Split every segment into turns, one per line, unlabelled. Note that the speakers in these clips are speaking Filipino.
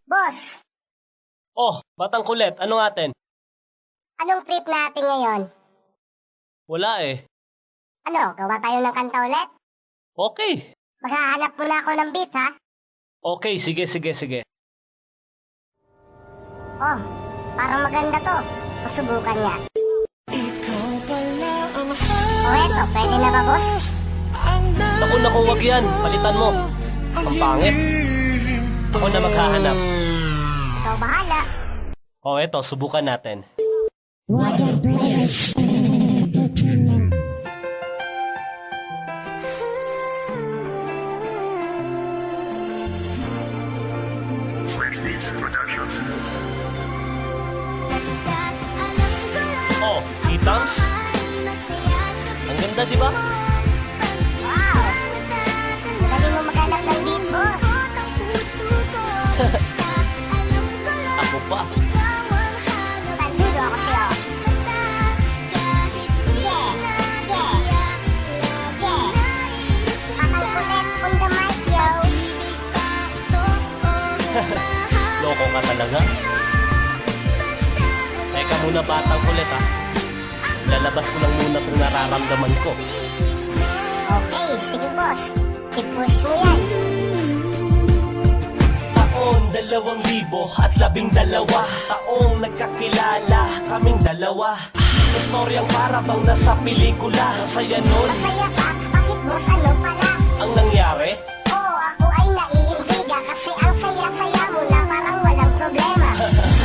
Boss,
Oh, batang kulit, ano atin?
anong trip natin ngayon?
Wala eh.
Ano, gawa tayo ng kanta ulit?
Okay.
Maghahanap muna ako ng beat, ha?
Okay, sige.
Oh, parang maganda to. Masubukan nga. Oh, eto, pwede na ba, boss?
Naku, wag yan. Palitan mo. Ang pangit. Ako na maghahanap.
Ikaw bahala.
Oh, eto, subukan natin. Oh, Kitams? Ang ganda, di ba?
Wow! Magaling mo maghanap ng beat, boss.
Ako pa.
Saludo ako sa'yo. Yeah! Patang kulit on the mic, yo.
Loko ka talaga. Teka muna, batang kulit ha. Lalabas ko lang muna kung nararamdaman ko.
Okay, sige, boss. I-push mo yan.
Taon 2012, taong nagkakilala kaming dalawa. Istoryang para bang nasa pelikula. Saya nun,
Masaya pa? Bakit, boss? Ano pala?
ang nangyari.
Oo, ako ay naiintriga kasi ang saya-saya mo na parang walang problema.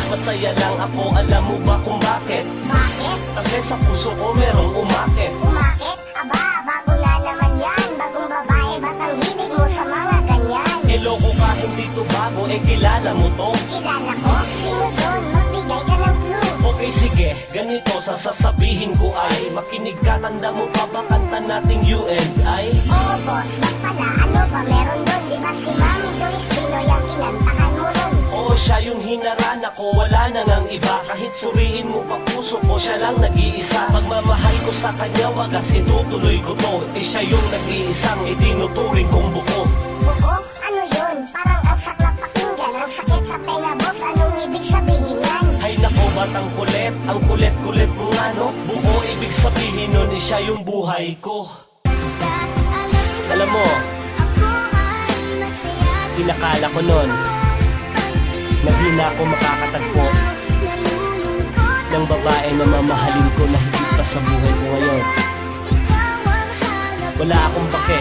Masaya lang ako, alam mo ba kung bakit?
Bakit?
Kasi sa puso ko merong umakit.
Umakit? Aba, bago na naman yan. Bagong babae, ba't ang hilig mo sa mga ganyan?
Iloko ka, hindi to bago, kilala mo to.
Kilala ko? Sino doon? Magbigay ka ng clue.
Okay, sige, ganito sasabihin ko ay makinig ka, tanda mo pa ba kanta nating you and I?
Oo, boss. Bak pala, ano ba meron doon? Di ba si Ma'am Joyce Pinoy ang kinantahan mo nun?
Oo, siya yung hinaran ako, wala na ngang iba. Kahit suriin mo pa puso ko, siya lang nag-iisa. Pagmamahal ko sa kanya, wagas itutuloy ko to. Siya yung nag-iisang itinuturing kong buko.
Buko? Ano yun? Parang ang saklap pakinggan. Ang sakit sa tenga, boss. Anong ibig sabihin yan?
Hay nako, batang kulit, ang kulit-kulit mo nga no. Buo, ibig sabihin nun, siya yung buhay ko. Alam mo, pinakala ko nun, na di na ako makakatagpo ng babae na mamahalin ko na higit pa sa buhay ko ngayon. Wala akong pake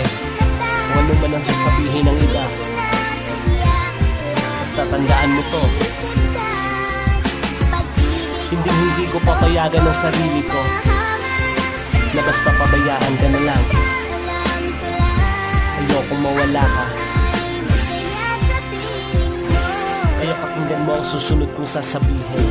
kung ano man ang sasabihin ng iba. Basta tandaan mo to, hindi ko papayagan ang sarili ko na basta pabayaan ka na lang. Ayokong mawala ka. Kaya pakinggan mo ang susunod kong sasabihin.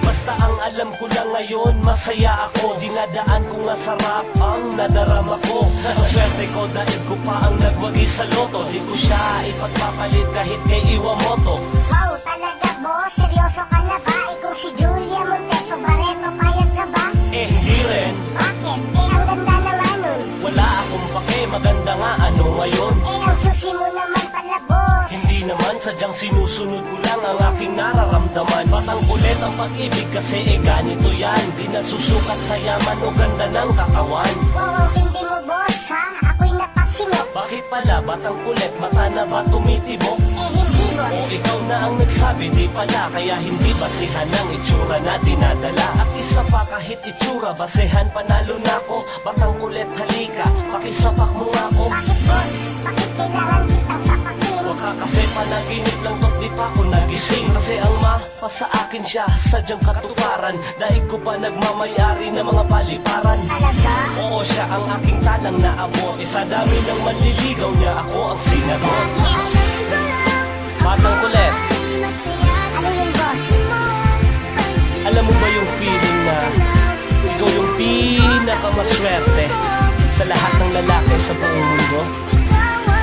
Basta ang alam ko lang ngayon, masaya ako. Dinadaan ko nga sarap ang nadarama ko. Ang swerte ko dahil ko pa ang nagwagi sa loto. Di ko siya ipagpapalit kahit kay Iwamoto.
Wow, talaga, boss? Seryoso ka na ba? Kung si Julia Monteso Barreto, payag ka ba?
Hindi rin.
Bakit? Ang ganda naman nun.
Wala akong pake, maganda nga ano ngayon.
Ang susi mo naman pala, boss.
Hindi naman, sadyang sinusunod ko lang ang aking nararamdaman. Batang kulit ang pag-ibig kasi ganito yan. Di nasusukat sa yaman o ganda ng katawan.
Wow, ang tindi mo, boss, ha? Ako'y napasimok.
Bakit pala, batang kulit, mata na ba tumitibok?
Hindi, boss.
O ikaw na ang nagsabi, di pala. Kaya hindi basihan ng itsura na dinadala. At isa pa, kahit itsura, basehan panalo na ko. Batang kulit, halika, pakisapak mo nga ko.
Bakit, boss? Bakit kailangan kitang sapakin?
Baka kasi panaginip lang to't di pa ako nagising. Kasi ang mapa sa akin siya, sadyang katuparan. Daig ko pa nagmamayari ng mga paliparan.
Talaga?
Oo, siya ang aking talang naabot. Isa dami ng manliligaw niya, ako ang sinagot.
Yes!
Batang kulit,
Ano yun, boss?
alam mo ba yung feeling na ikaw yung pinakamaswerte sa lahat ng lalaki sa buong mundo?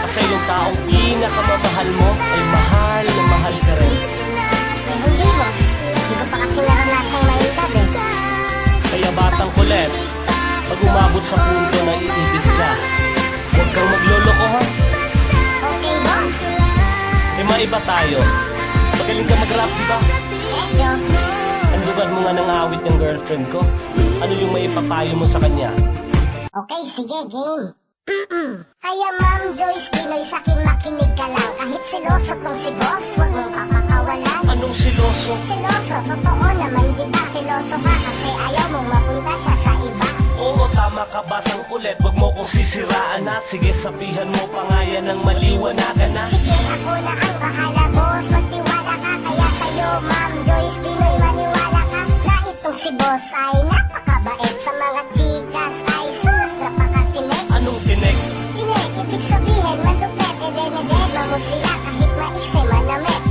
Kasi yung taong pinakamamahal mo ay mahal na mahal ka rin.
Hindi, boss. Hindi ko pa kasi naranasang mahintad, eh.
Kaya batang kulit, Pag umabot sa punto na iibig ka, huwag kang magloloko ha.
Okay, boss.
Eh maiba tayo. Magaling ka mag-rap, di ba?
Medyo.
Ang lugad mo nga ng awit ng girlfriend ko. Ano yung maipapayo mo sa kanya?
Okay, sige, game. Kaya Ma'am Joyce Dinoy sa'kin makinig ka lang. Kahit siloso tong si boss, huwag mong kakakawalan.
Anong siloso?
Siloso, totoo naman diba? Siloso ka kasi ayaw mong mapunta siya sa iba.
Oo, tama ka batang kulit. Huwag mo kong sisiraan na. Sige, sabihan mo pa nga yan ng maliwanagan na.
Sige, ako na ang bahala, boss. Magtiwala ka, kaya sa'yo, Ma'am Joyce Dinoy, maniwala ka na itong si boss ay napakabait. Sa mga chikas ay sus, napakatinig.
Anong tinig?
Tinig, ibig sabihin, malupet. Eden-edema mo sila kahit maiksi manamit.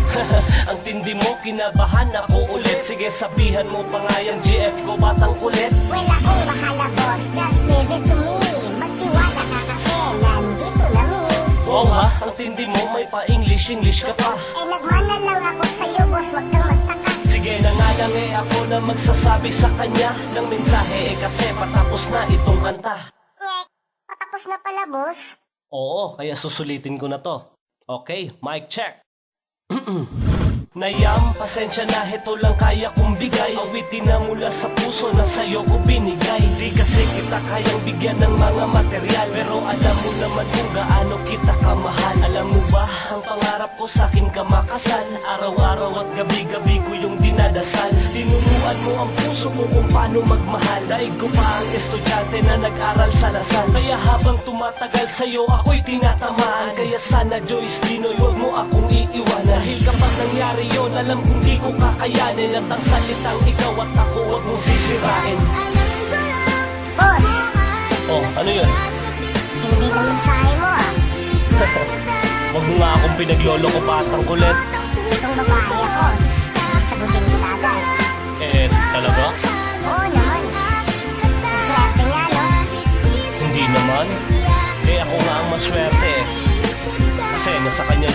Ang tindi mo, kinabahan ako ulit. Sige, sabihan mo pa nga yung GF ko, batang kulit.
Well, akong bahala, boss. Just leave it to me. Magtiwala ka kasi nandito na me.
Oo ha, ang tindi mo, may pa-English ka pa.
Eh, nagmana lang ako sa'yo, boss. Wag kang magtaka.
Sige na nga lang ako na magsasabi sa kanya ng mensahe kasi patapos na itong kanta.
Ngek, patapos na pala, boss.
Oo, kaya susulitin ko na to. Okay, mic check. Nayam, pasensya na, ito lang kaya kong bigay. Awitin na mula sa puso na sa'yo ko binigay. Di kasi kita kayang bigyan ng mga material, pero alam mo naman kung gaano kita kamahal. Alam mo ba, ang pangarap ko sa'kin ka makasal. Araw-araw at gabi-gabi ko yung dinadasal. Tinuruan mo ang puso ko kung paano magmahal. Daig ko pa ang estudyante na nag-aral sa Lasal. Kaya habang tumatagal sa'yo, ako'y tinatamaan. Kaya sana Joyce Dinoy, huwag mo akong iiwanan. Dahil kapag nangyari yun, alam kong di ko kakayanin. At ang salitang ikaw at ako, huwag mong sisirain.
Boss,
Oh, ano yun?
hindi na mensahe mo, ah.
Huwag mo nga akong pinagloloko batang kulit.
Itong babae ako. Sasagutin kita agad.
Eh, talaga?